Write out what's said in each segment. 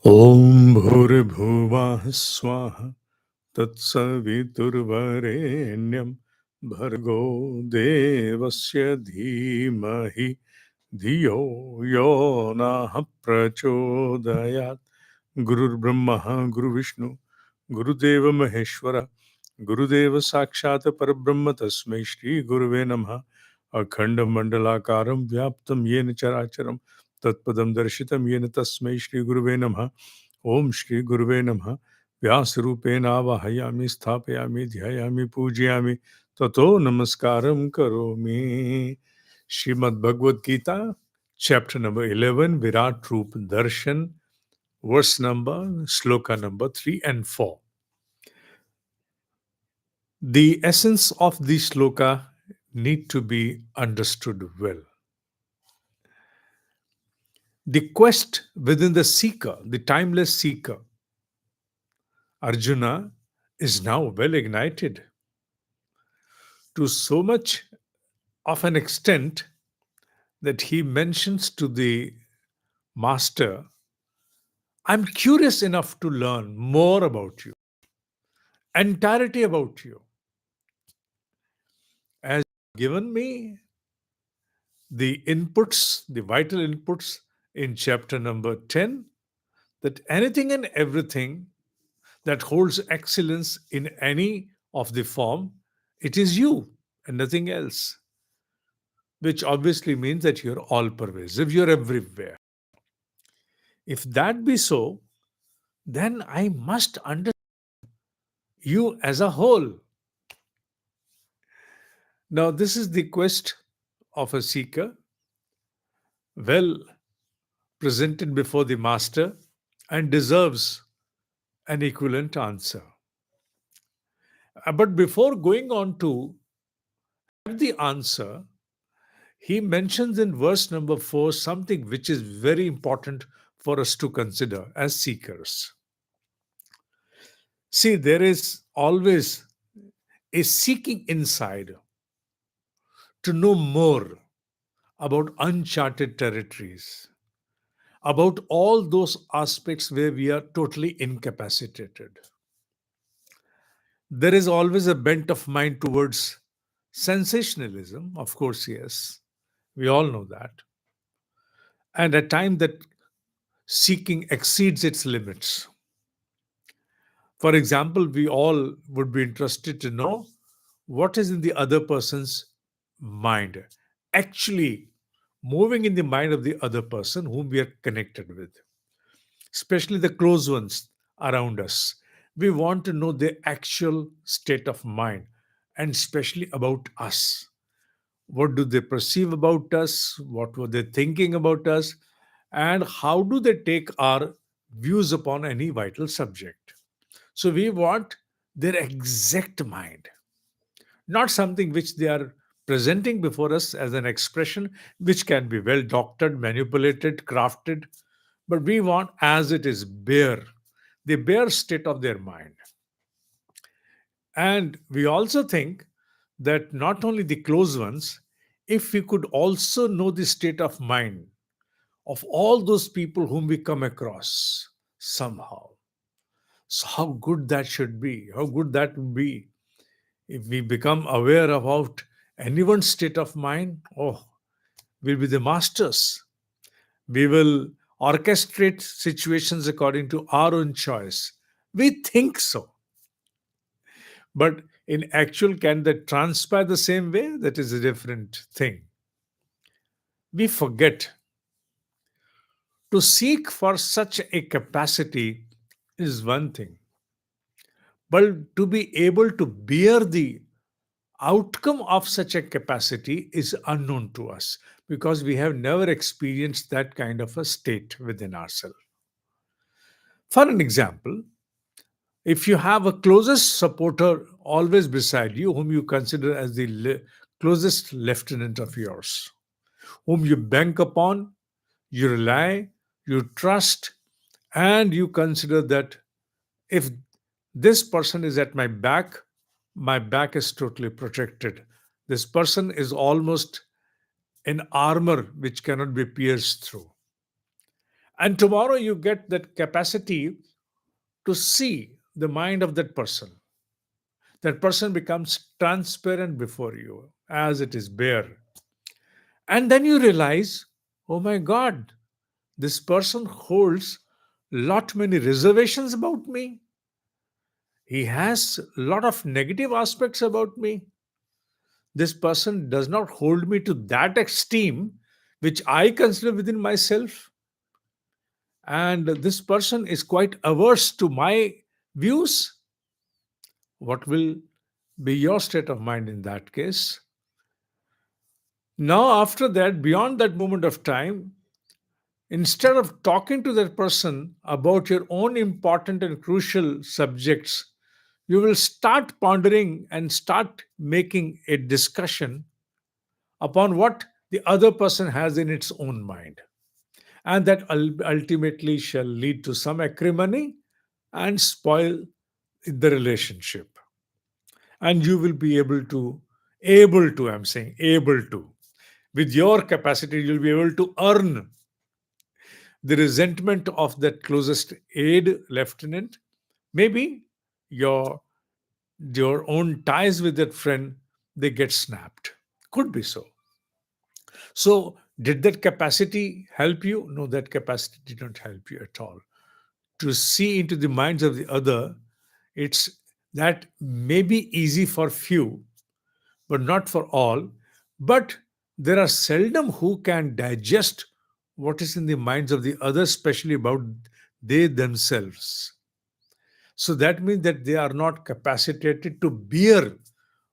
ॐ भूर्भुवः स्वः तत्सवितुर्वरेण्यं भर्गो देवस्य धीमहि धियो यो नः प्रचोदयात्। गुरुर्ब्रह्मा गुरुविष्णु गुरुदेव महेश्वर गुरुदेव साक्षात् परब्रह्म तस्मै श्री गुरुवे नमः। अखण्डमण्डलाकारं व्याप्तं येन चराचरं तत्पदं दर्शितं येन तस्मै श्री गुरुवे नमः। ओम श्री गुरुवे नमः। व्यासरूपेण आवाहयामि स्थापयामि ध्यायामि पूजयामि ततो नमस्कारं करोमि। Shrimad Bhagavad Gita chapter number 11 Viratroop Darshan, verse number Shloka number 3 and 4. The essence of the shloka need to be understood well. The quest within the seeker, the timeless seeker, Arjuna, is now well ignited to so much of an extent that he mentions to the master, I'm curious enough to learn more about you, entirety about you. As given me the inputs, the vital inputs in chapter number 10, that anything and everything that holds excellence in any of the form, it is you and nothing else, which obviously means that you're all pervasive, you're everywhere. If that be so, then I must understand you as a whole. Now, this is the quest of a seeker, well presented before the master, and deserves an equivalent answer. But before going on to have the answer, he mentions in verse number 4 something which is very important for us to consider as seekers. See, there is always a seeking inside to know more about uncharted territories, about all those aspects where we are totally incapacitated. There is always a bent of mind towards sensationalism, of course, yes, we all know that. And at times that seeking exceeds its limits. For example, we all would be interested to know what is in the other person's mind, actually moving in the mind of the other person whom we are connected with, especially the close ones around us. We want to know their actual state of mind and especially about us. What do they perceive about us? What were they thinking about us? And how do they take our views upon any vital subject? So we want their exact mind, not something which they are presenting before us as an expression which can be well doctored, manipulated, crafted, but we want as it is bare, the bare state of their mind. And we also think that not only the close ones, if we could also know the state of mind of all those people whom we come across somehow. So, how good that should be, how good that would be if we become aware about anyone's state of mind. Oh, we'll be the masters. We will orchestrate situations according to our own choice. We think so. But in actual, can that transpire the same way? That is a different thing. We forget to seek for such a capacity is one thing, but to be able to bear the outcome of such a capacity is unknown to us because we have never experienced that kind of a state within ourselves. For an example, if you have a closest supporter always beside you, whom you consider as the closest lieutenant of yours, whom you bank upon, you rely, you trust, and you consider that if this person is at my back is totally protected. This person is almost an armor which cannot be pierced through. And tomorrow you get that capacity to see the mind of that person. That person becomes transparent before you as it is bare. And then you realize, oh my God, this person holds lot many reservations about me. He has a lot of negative aspects about me. This person does not hold me to that esteem which I consider within myself. And this person is quite averse to my views. What will be your state of mind in that case? Now, after that, beyond that moment of time, instead of talking to that person about your own important and crucial subjects, you will start pondering and start making a discussion upon what the other person has in its own mind. And that ultimately shall lead to some acrimony and spoil the relationship. And you will be I'm saying, able to, with your capacity, you'll be able to earn the resentment of that closest aide lieutenant. Maybe your your own ties with that friend, they get snapped. Could be so. So did that capacity help you? No, that capacity did not help you at all. To see into the minds of the other, it's that may be easy for few, but not for all. But there are seldom who can digest what is in the minds of the other, especially about they themselves. So that means that they are not capacitated to bear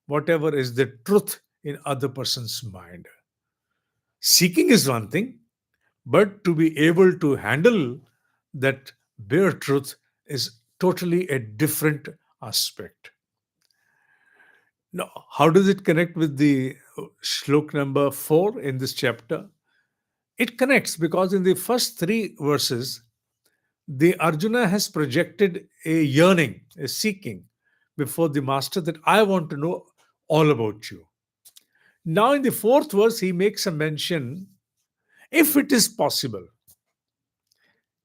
whatever is the truth in other person's mind. Seeking is one thing, but to be able to handle that bare truth is totally a different aspect. Now, how does it connect with the shlok number 4 in this chapter? It connects because in the first three verses, the Arjuna has projected a yearning, a seeking before the master that I want to know all about you. Now, in the fourth verse, he makes a mention, if it is possible.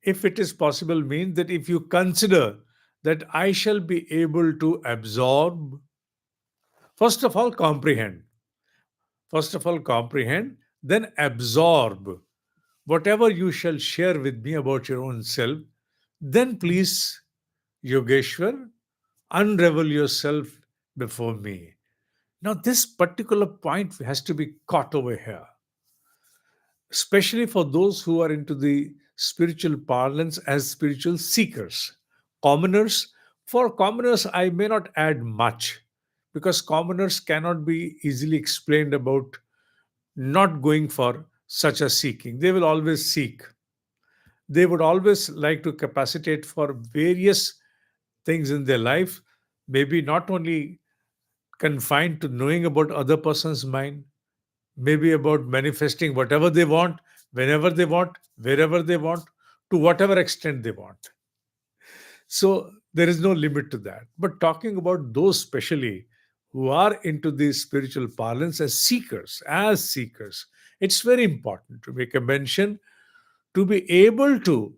If it is possible means that if you consider that I shall be able to absorb, first of all, comprehend. First of all, comprehend, then absorb whatever you shall share with me about your own self, then please, Yogeshwar, unravel yourself before me. Now, this particular point has to be caught over here, especially for those who are into the spiritual parlance as spiritual seekers. Commoners, for commoners, I may not add much because commoners cannot be easily explained about not going for such a seeking. They will always seek. They would always like to capacitate for various things in their life, maybe not only confined to knowing about other person's mind, maybe about manifesting whatever they want, whenever they want, wherever they want, to whatever extent they want. So there is no limit to that. But talking about those specially who are into the spiritual parlance as seekers, it's very important to make a mention to be able to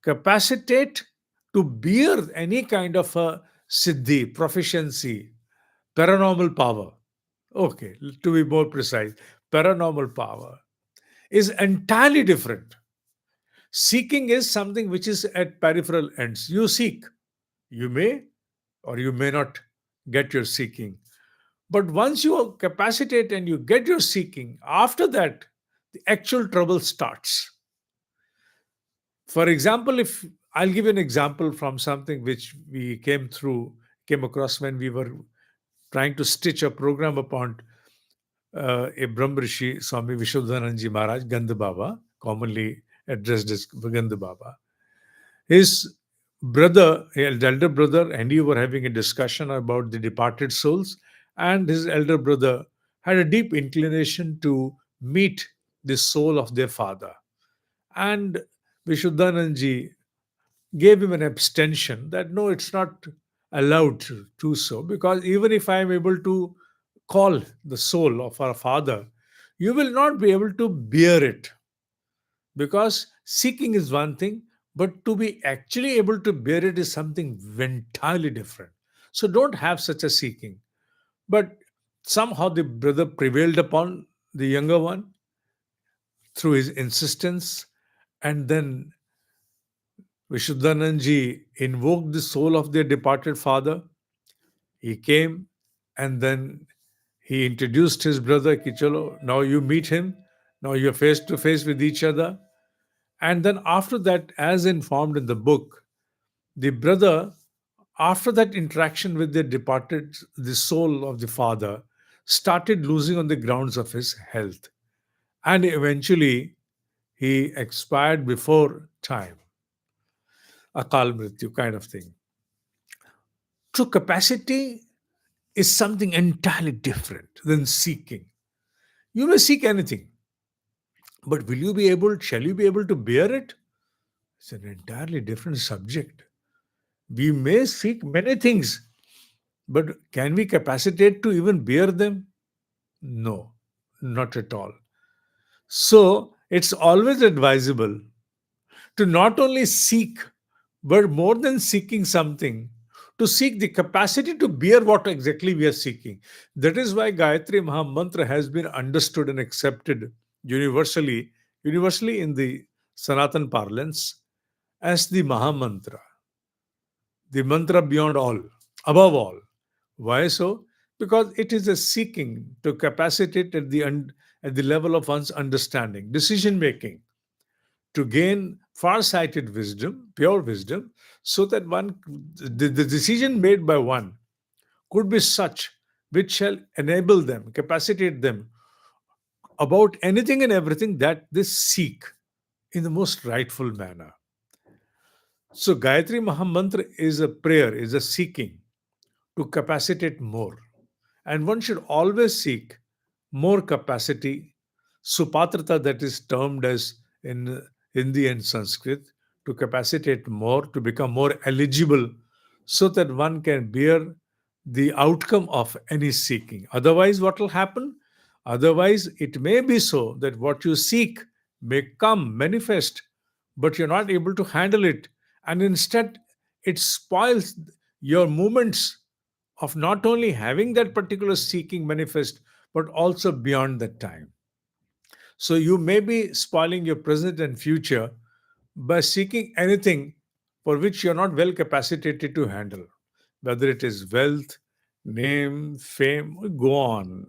capacitate to bear any kind of a siddhi, proficiency, paranormal power. Okay, to be more precise, paranormal power is entirely different. Seeking is something which is at peripheral ends. You seek, you may or you may not get your seeking. But once you capacitate and you get your seeking, after that, the actual trouble starts. For example, if I'll give you an example from something which we came across when we were trying to stitch a program upon a Brahmrishi, Swami Vishuddhananji Maharaj, Gandha Baba, commonly addressed as Gandha Baba. His brother, his elder brother, and he were having a discussion about the departed souls, and his elder brother had a deep inclination to meet the soul of their father. And Vishuddhananji gave him an abstention that no, it's not allowed to do so, because even if I am able to call the soul of our father, you will not be able to bear it. Because seeking is one thing, but to be actually able to bear it is something entirely different. So don't have such a seeking. But somehow the brother prevailed upon the younger one through his insistence, and then Vishuddhananji invoked the soul of their departed father. He came, and then he introduced his brother Kichalo. Now you meet him. Now you're face to face with each other. And then after that, as informed in the book, the brother, after that interaction with the departed, the soul of the father, started losing on the grounds of his health. And eventually, he expired before time, a Kal Mrityu kind of thing. True capacity is something entirely different than seeking. You may seek anything, but shall you be able to bear it? It's an entirely different subject. We may seek many things, but can we capacitate to even bear them? No, not at all. So it's always advisable to not only seek, but more than seeking something, to seek the capacity to bear what exactly we are seeking. That is why Gayatri Mahamantra has been understood and accepted universally in the Sanatan parlance as the Mahamantra, the mantra beyond all, above all. Why so? Because it is a seeking to capacitate at the level of one's understanding, decision making, to gain far-sighted wisdom, pure wisdom, so that the decision made by one could be such which shall enable them, capacitate them about anything and everything that they seek in the most rightful manner. So Gayatri Mahamantra is a prayer, is a seeking to capacitate more. And one should always seek more capacity, supatrata, that is termed as in Hindi and Sanskrit, to capacitate more, to become more eligible, so that one can bear the outcome of any seeking. Otherwise, what will happen? Otherwise, it may be so that what you seek may come manifest, but you're not able to handle it. And instead, it spoils your movements of not only having that particular seeking manifest, but also beyond that time. So you may be spoiling your present and future by seeking anything for which you're not well capacitated to handle, whether it is wealth, name, fame, go on.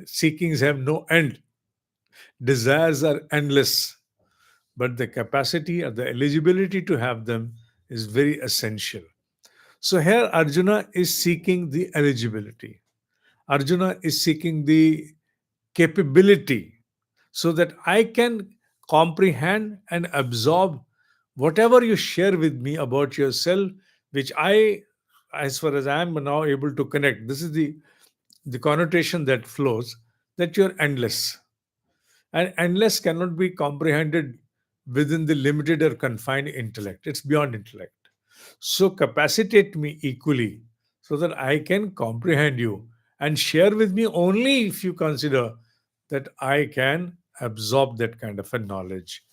Seekings have no end. Desires are endless, but the capacity or the eligibility to have them is very essential. So here Arjuna is seeking the eligibility. Arjuna is seeking the capability so that I can comprehend and absorb whatever you share with me about yourself, which I, as far as I am now able to connect. This is the connotation that flows, that you're endless. And endless cannot be comprehended within the limited or confined intellect. It's beyond intellect. So capacitate me equally so that I can comprehend you and share with me only if you consider that I can absorb that kind of a knowledge.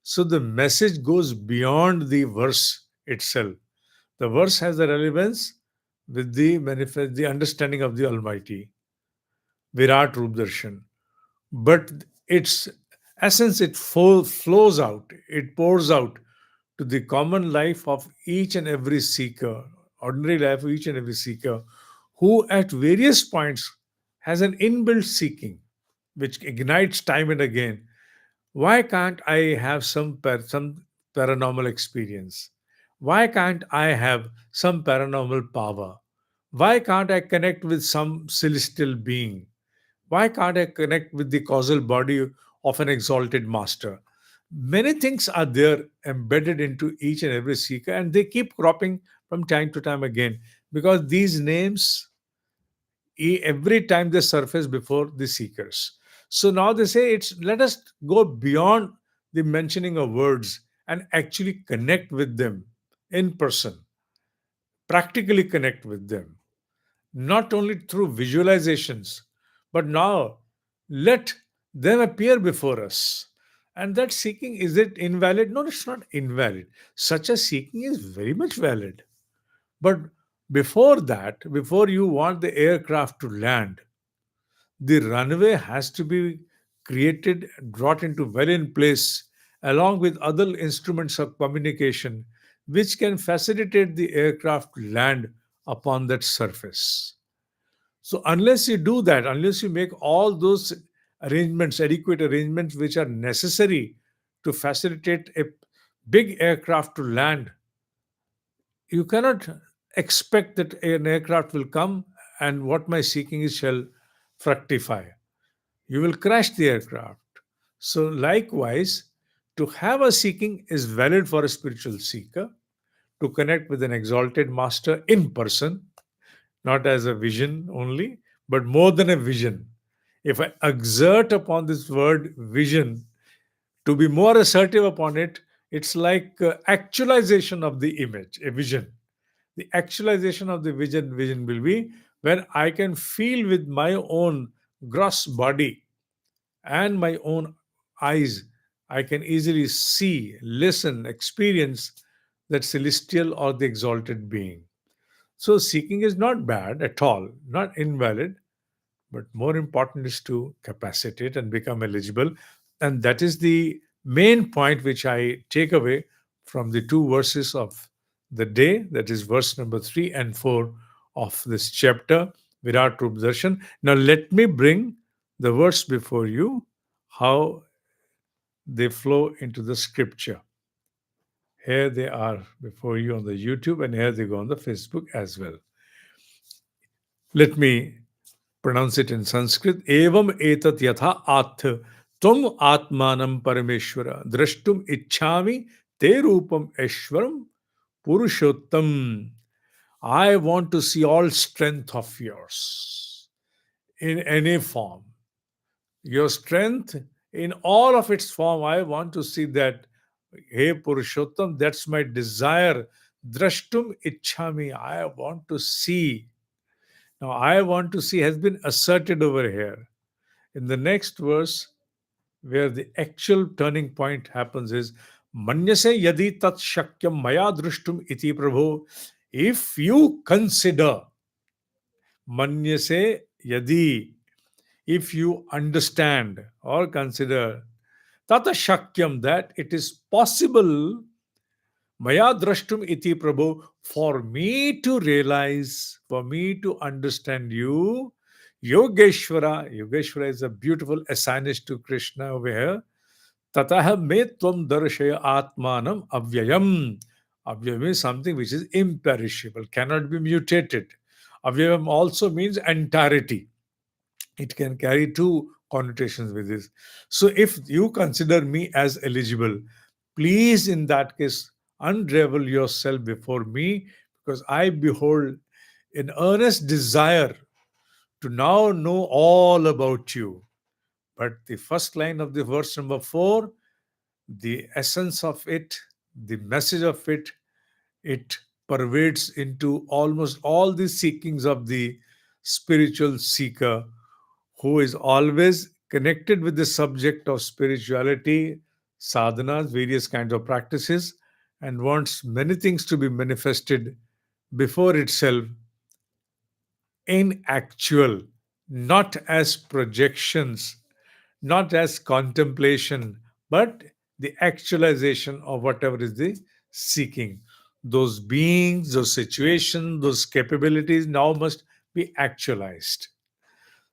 So the message goes beyond the verse itself. The verse has a relevance with the understanding of the Almighty, Viratroop Darshan. But its essence, flows out, it pours out to the common life of each and every seeker, ordinary life of each and every seeker, who at various points has an inbuilt seeking, which ignites time and again. Why can't I have some paranormal experience? Why can't I have some paranormal power? Why can't I connect with some celestial being? Why can't I connect with the causal body of an exalted master? Many things are there embedded into each and every seeker, and they keep cropping from time to time again, because these names, every time they surface before the seekers. So now they say, it's let us go beyond the mentioning of words and actually connect with them in person, practically connect with them, not only through visualizations, but now let them appear before us. And that seeking, is it invalid? No, it's not invalid. Such a seeking is very much valid. But before that, before you want the aircraft to land, the runway has to be created, brought into well in place, along with other instruments of communication, which can facilitate the aircraft to land upon that surface. So, unless you do that, unless you make all those arrangements, adequate arrangements, which are necessary to facilitate a big aircraft to land, you cannot expect that an aircraft will come and what my seeking is shall fructify. You will crash the aircraft. So, likewise, to have a seeking is valid for a spiritual seeker to connect with an exalted master in person, not as a vision only, but more than a vision. If I exert upon this word vision, to be more assertive upon it, it's like actualization of the image, a vision. The actualization of the vision will be when I can feel with my own gross body and my own eyes, I can easily see, listen, experience that celestial or the exalted being. So, seeking is not bad at all, not invalid, but more important is to capacitate and become eligible. And that is the main point which I take away from the two verses of the day, that is verse number 3 and 4 of this chapter, Viratroop Darshan. Now, let me bring the verse before you, how they flow into the scripture. Here they are before you on the YouTube, and here they go on the Facebook as well. Let me pronounce it in Sanskrit. Evam etat yatha ath tvam atmanam parameshwara drashtum ichhami te rupam eshwaram purushottam. I want to see all strength of yours in any form. Your strength in all of its form, I want to see that. Hey Purushottam, that's my desire. Drashtum ichhami. I want to see. Now, I want to see has been asserted over here. In the next verse, where the actual turning point happens is Manyase yadi tat shakyam maya drushtum iti prabho. If you consider, Manyase yadi, if you understand or consider, tata shakyam, that it is possible, maya drashtum iti prabhu, for me to realize, for me to understand you. Yogeshwara is a beautiful assignment to Krishna over here. Tataha me tvam darshaya atmanam avyayam. Avyayam is something which is imperishable, cannot be mutated. Avyayam also means entirety. It can carry two connotations with this. So if you consider me as eligible, please in that case unravel yourself before me, because I behold an earnest desire to now know all about you. But the first line of the verse number 4, the essence of it, the message of it, it pervades into almost all the seekings of the spiritual seeker, who is always connected with the subject of spirituality, sadhanas, various kinds of practices, and wants many things to be manifested before itself in actual, not as projections, not as contemplation, but the actualization of whatever is the seeking. Those beings, those situations, those capabilities now must be actualized.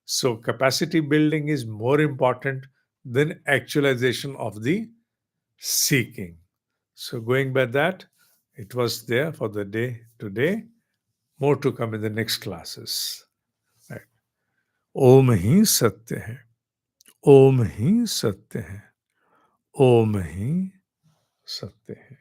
So, capacity building is more important than actualization of the seeking. So, going by that, it was there for the day today. More to come in the next classes. Right. ओम ही सत्य है, ओम ही सत्य है, ओम ही सत्य है.